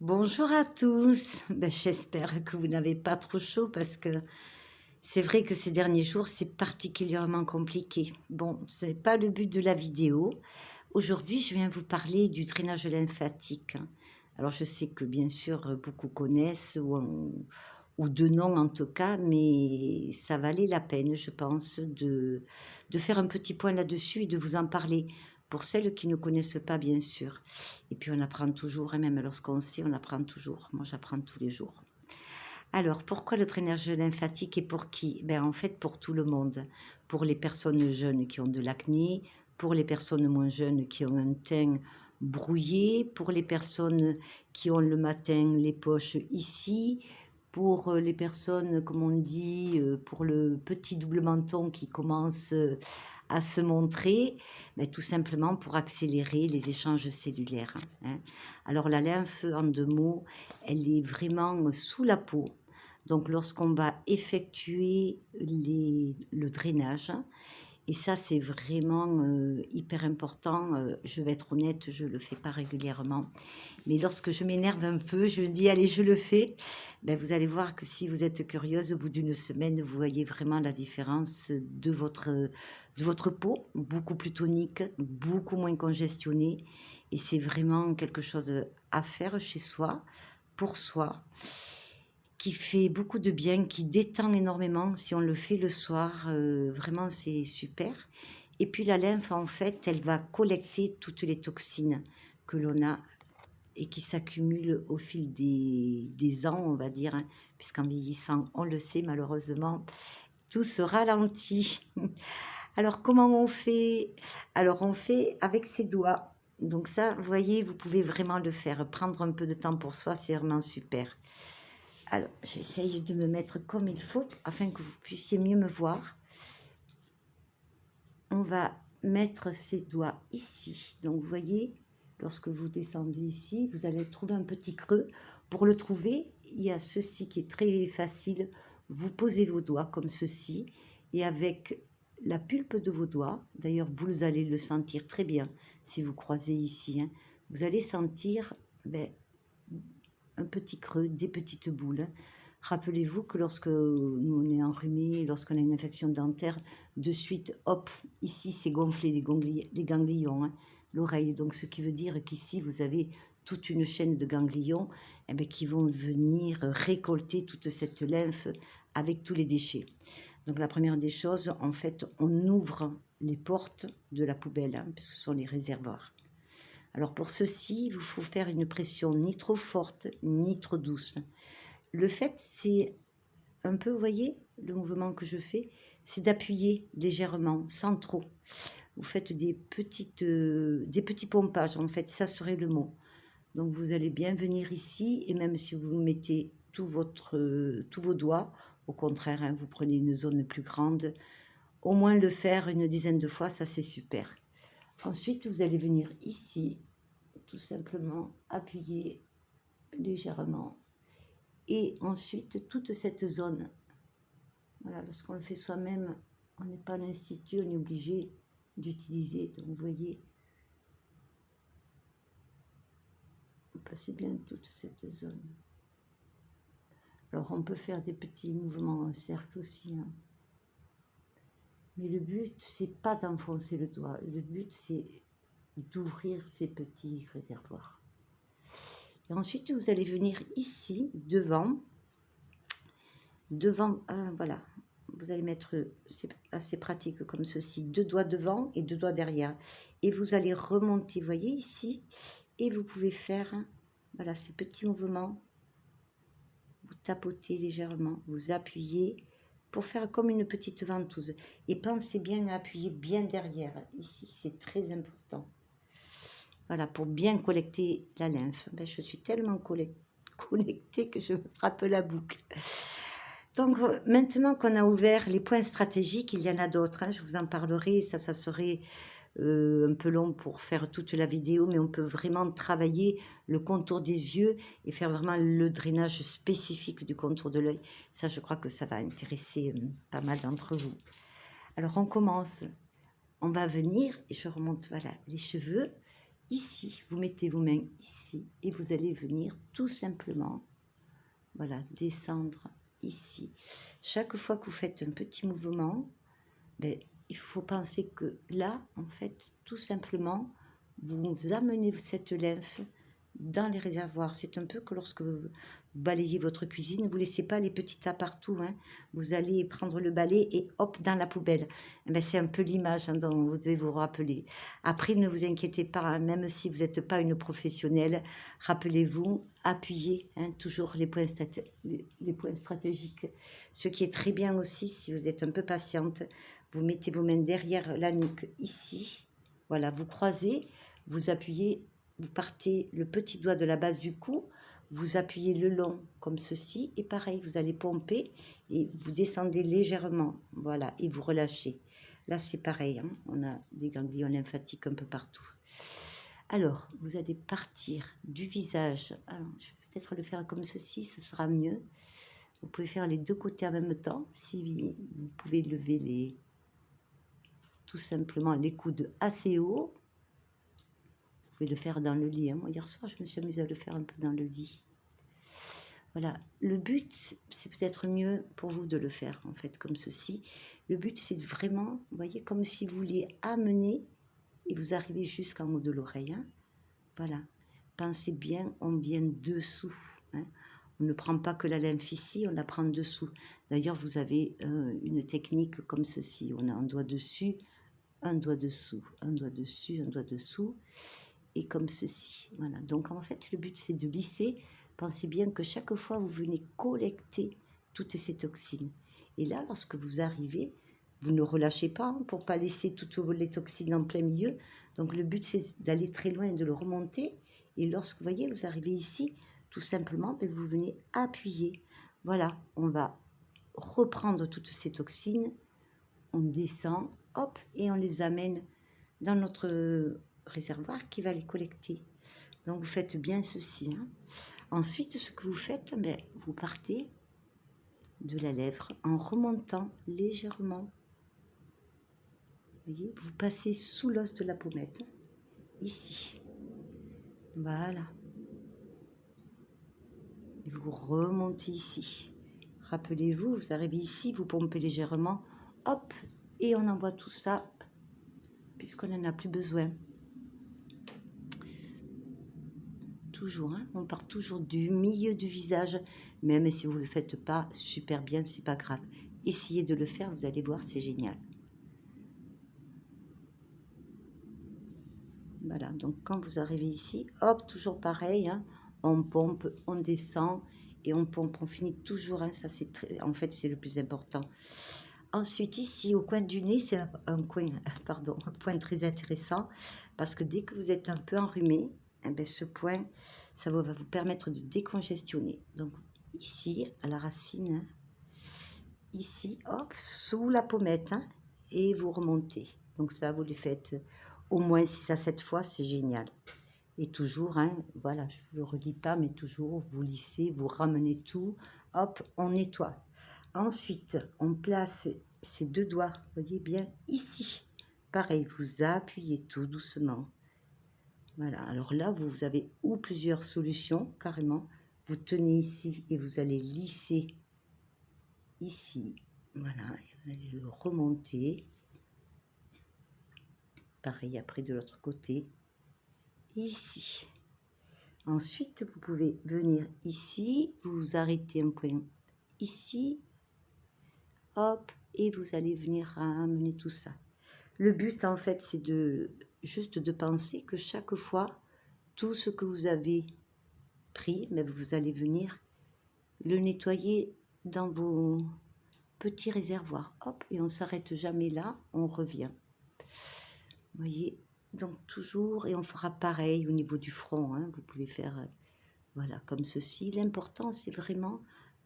Bonjour à tous. J'espère que vous n'avez pas trop chaud parce que c'est vrai que ces derniers jours, c'est particulièrement compliqué. Bon, ce n'est pas le but de la vidéo. Aujourd'hui, je viens vous parler du drainage lymphatique. Alors, je sais que bien sûr, beaucoup connaissent ou de nom en tout cas, mais ça valait la peine, je pense, de faire un petit point là-dessus et de vous en parler pour celles qui ne connaissent pas, bien sûr. Et puis on apprend toujours, et même lorsqu'on sait, on apprend toujours. Moi, j'apprends tous les jours. Alors, pourquoi le drainage lymphatique et pour qui? En fait, pour tout le monde. Pour les personnes jeunes qui ont de l'acné, pour les personnes moins jeunes qui ont un teint brouillé, pour les personnes qui ont le matin les poches ici, pour les personnes, comme on dit, pour le petit double menton qui commence à se montrer, tout simplement pour accélérer les échanges cellulaires, hein. Alors la lymphe, en deux mots, elle est vraiment sous la peau. Donc lorsqu'on va effectuer le drainage, et ça c'est vraiment hyper important, je vais être honnête, je ne le fais pas régulièrement, mais lorsque je m'énerve un peu, je dis allez je le fais, vous allez voir que si vous êtes curieuse, au bout d'une semaine, vous voyez vraiment la différence de votre peau, beaucoup plus tonique, beaucoup moins congestionnée, et c'est vraiment quelque chose à faire chez soi, pour soi, qui fait beaucoup de bien, qui détend énormément. Si on le fait le soir, vraiment c'est super. Et puis la lymphe, en fait, elle va collecter toutes les toxines que l'on a et qui s'accumulent au fil des ans, on va dire, hein, puisqu'en vieillissant, on le sait malheureusement, tout se ralentit. Alors comment on fait? Alors on fait avec ses doigts. Donc ça, vous voyez, vous pouvez vraiment le faire. Prendre un peu de temps pour soi, c'est vraiment super. Alors, j'essaye de me mettre comme il faut afin que vous puissiez mieux me voir. On va mettre ses doigts ici. Donc, vous voyez, lorsque vous descendez ici, vous allez trouver un petit creux. Pour le trouver, il y a ceci qui est très facile. Vous posez vos doigts comme ceci et avec la pulpe de vos doigts, d'ailleurs, vous allez le sentir très bien si vous croisez ici, hein, vous allez sentir un petit creux, des petites boules. Rappelez-vous que lorsque nous on est enrhumé, lorsqu'on a une infection dentaire, de suite, hop, ici c'est gonflé les ganglions, hein, l'oreille. Donc ce qui veut dire qu'ici vous avez toute une chaîne de ganglions qui vont venir récolter toute cette lymphe avec tous les déchets. Donc la première des choses, en fait, on ouvre les portes de la poubelle, hein, parce que ce sont les réservoirs. Alors pour ceci, il vous faut faire une pression ni trop forte, ni trop douce. Le fait, c'est un peu, vous voyez, le mouvement que je fais, c'est d'appuyer légèrement, sans trop. Vous faites des petits pompages, en fait, ça serait le mot. Donc vous allez bien venir ici, et même si vous mettez tous vos doigts, au contraire, hein, vous prenez une zone plus grande, au moins le faire une dizaine de fois, ça c'est super. Ensuite, vous allez venir ici, tout simplement appuyer légèrement. Et ensuite, toute cette zone, voilà, lorsqu'on le fait soi-même, on n'est pas à l'institut, on est obligé d'utiliser. Donc, vous voyez, on passe bien toute cette zone. Alors, on peut faire des petits mouvements en cercle aussi, hein. Mais le but, c'est pas d'enfoncer le doigt. Le but, c'est d'ouvrir ces petits réservoirs. Et ensuite, vous allez venir ici, devant, voilà, vous allez mettre, c'est assez pratique comme ceci, 2 doigts devant et 2 doigts derrière. Et vous allez remonter, vous voyez ici, et vous pouvez faire, voilà, ces petits mouvements. Vous tapotez légèrement, vous appuyez pour faire comme une petite ventouse. Et pensez bien à appuyer bien derrière, ici, c'est très important. Voilà, pour bien collecter la lymphe. Je suis tellement connectée que je me frappe la boucle. Donc, maintenant qu'on a ouvert les points stratégiques, il y en a d'autres, hein, je vous en parlerai, ça serait un peu long pour faire toute la vidéo, mais on peut vraiment travailler le contour des yeux et faire vraiment le drainage spécifique du contour de l'œil. Ça, je crois que ça va intéresser pas mal d'entre vous. Alors, on commence. On va venir, et je remonte, voilà, les cheveux. ici, vous mettez vos mains ici et vous allez venir tout simplement, voilà, descendre ici. Chaque fois que vous faites un petit mouvement, ben, il faut penser que là, en fait, tout simplement, vous amenez cette lymphe dans les réservoirs. C'est un peu que lorsque vous balayez votre cuisine, vous ne laissez pas les petits tas partout. Hein. Vous allez prendre le balai et hop, dans la poubelle. Ben, c'est un peu l'image hein, dont vous devez vous rappeler. Après, ne vous inquiétez pas, hein, même si vous n'êtes pas une professionnelle, rappelez-vous, appuyez hein, toujours les points stratégiques. Ce qui est très bien aussi, si vous êtes un peu patiente, vous mettez vos mains derrière la nuque ici. Voilà, vous croisez, vous appuyez, vous partez le petit doigt de la base du cou, vous appuyez le long comme ceci et pareil, vous allez pomper et vous descendez légèrement, voilà, et vous relâchez. Là, c'est pareil, hein, on a des ganglions lymphatiques un peu partout. Alors, vous allez partir du visage. Alors, je vais peut-être le faire comme ceci, ce sera mieux. Vous pouvez faire les deux côtés en même temps, si vous pouvez lever tout simplement les coudes assez haut. Vous pouvez le faire dans le lit. Hein. Moi, hier soir, je me suis amusée à le faire un peu dans le lit. Voilà. Le but, c'est peut-être mieux pour vous de le faire, en fait, comme ceci. Le but, c'est vraiment, vous voyez, comme si vous vouliez amener et vous arrivez jusqu'en haut de l'oreille. Hein. Voilà. Pensez bien, on vient dessous. Hein. On ne prend pas que la lymphe ici, on la prend dessous. D'ailleurs, vous avez une technique comme ceci. On a un doigt dessus, un doigt dessous, un doigt dessus, un doigt dessous, et comme ceci. Voilà. Donc, en fait, le but, c'est de lisser. Pensez bien que chaque fois, vous venez collecter toutes ces toxines. Et là, lorsque vous arrivez, vous ne relâchez pas hein, pour ne pas laisser toutes les toxines en plein milieu. Donc, le but, c'est d'aller très loin et de le remonter. Et lorsque, vous voyez, vous arrivez ici, tout simplement, ben, vous venez appuyer. Voilà, on va reprendre toutes ces toxines. On descend, hop, et on les amène dans notre réservoir qui va les collecter. Donc, vous faites bien ceci. Hein. Ensuite, ce que vous faites, ben, vous partez de la lèvre en remontant légèrement. Vous voyez, vous passez sous l'os de la pommette, ici. Voilà. Et vous remontez ici. Rappelez-vous, vous arrivez ici, vous pompez légèrement, hop, et on envoie tout ça, puisqu'on n'en a plus besoin. Toujours, hein, on part toujours du milieu du visage, même si vous ne le faites pas super bien, c'est pas grave. Essayez de le faire, vous allez voir, c'est génial. Voilà, donc quand vous arrivez ici, hop, toujours pareil, hein, on pompe, on descend et on pompe, on finit toujours, hein, ça c'est très, en fait c'est le plus important. Ensuite ici au coin du nez, c'est un coin, pardon, un point très intéressant parce que dès que vous êtes un peu enrhumé, eh bien, ce point, ça va vous permettre de décongestionner. Donc ici à la racine, hein, ici, hop, sous la pommette, hein, et vous remontez. Donc ça, vous le faites au moins 6 à 7 fois, c'est génial. Et toujours, hein, voilà, je ne le redis pas, mais toujours, vous lissez, vous ramenez tout, hop, on nettoie. Ensuite, on place ces deux doigts, vous voyez bien, ici. Pareil, vous appuyez tout doucement. Voilà, alors là, vous avez ou plusieurs solutions, carrément. Vous tenez ici et vous allez lisser ici. Voilà, et vous allez le remonter. Pareil, après de l'autre côté. Ici. Ensuite, vous pouvez venir ici, vous arrêtez un point ici, hop, et vous allez venir ramener tout ça. Le but, en fait, c'est juste de penser que chaque fois, tout ce que vous avez pris, mais vous allez venir le nettoyer dans vos petits réservoirs. Hop, et on ne s'arrête jamais là, on revient. Vous voyez, donc toujours, et on fera pareil au niveau du front, hein, vous pouvez faire, voilà, comme ceci. L'important, c'est vraiment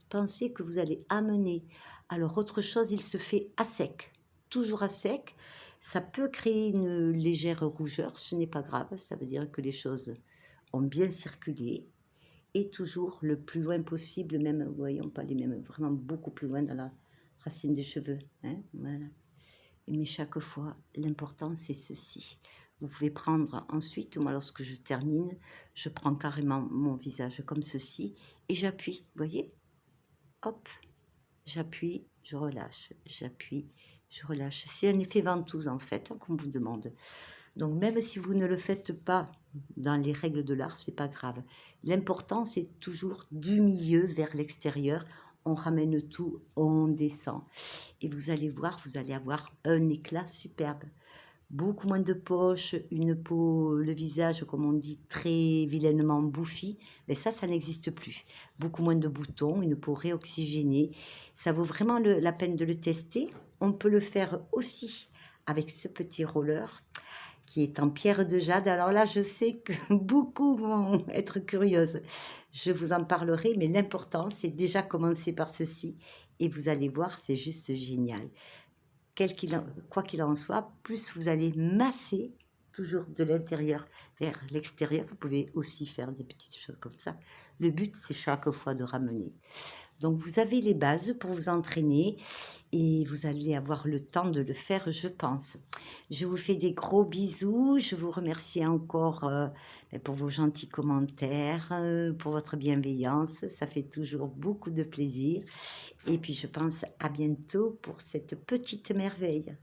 penser que vous allez amener. Alors, autre chose, il se fait à sec, toujours à sec. Ça peut créer une légère rougeur, ce n'est pas grave, ça veut dire que les choses ont bien circulé. Et toujours le plus loin possible, même, voyons pas les mêmes, vraiment beaucoup plus loin dans la racine des cheveux. Hein, voilà. Mais chaque fois, l'important, c'est ceci. Vous pouvez prendre ensuite, moi lorsque je termine, je prends carrément mon visage comme ceci et j'appuie, vous voyez? Hop, j'appuie, je relâche, j'appuie, je relâche. C'est un effet ventouse en fait, hein, qu'on vous demande. Donc même si vous ne le faites pas dans les règles de l'art, c'est pas grave. L'important, c'est toujours du milieu vers l'extérieur. On ramène tout, on descend. Et vous allez voir, vous allez avoir un éclat superbe. Beaucoup moins de poches, une peau, le visage, comme on dit, très vilainement bouffi. Mais ça n'existe plus. Beaucoup moins de boutons, une peau réoxygénée. Ça vaut vraiment la peine de le tester. On peut le faire aussi avec ce petit roller qui est en pierre de jade. Alors là, je sais que beaucoup vont être curieuses. Je vous en parlerai, mais l'important, c'est déjà commencer par ceci. Et vous allez voir, c'est juste génial. Quoi qu'il en soit, plus vous allez masser, toujours de l'intérieur vers l'extérieur. Vous pouvez aussi faire des petites choses comme ça. Le but, c'est chaque fois de ramener. Donc, vous avez les bases pour vous entraîner et vous allez avoir le temps de le faire, je pense. Je vous fais des gros bisous. Je vous remercie encore pour vos gentils commentaires, pour votre bienveillance. Ça fait toujours beaucoup de plaisir. Et puis, je pense à bientôt pour cette petite merveille.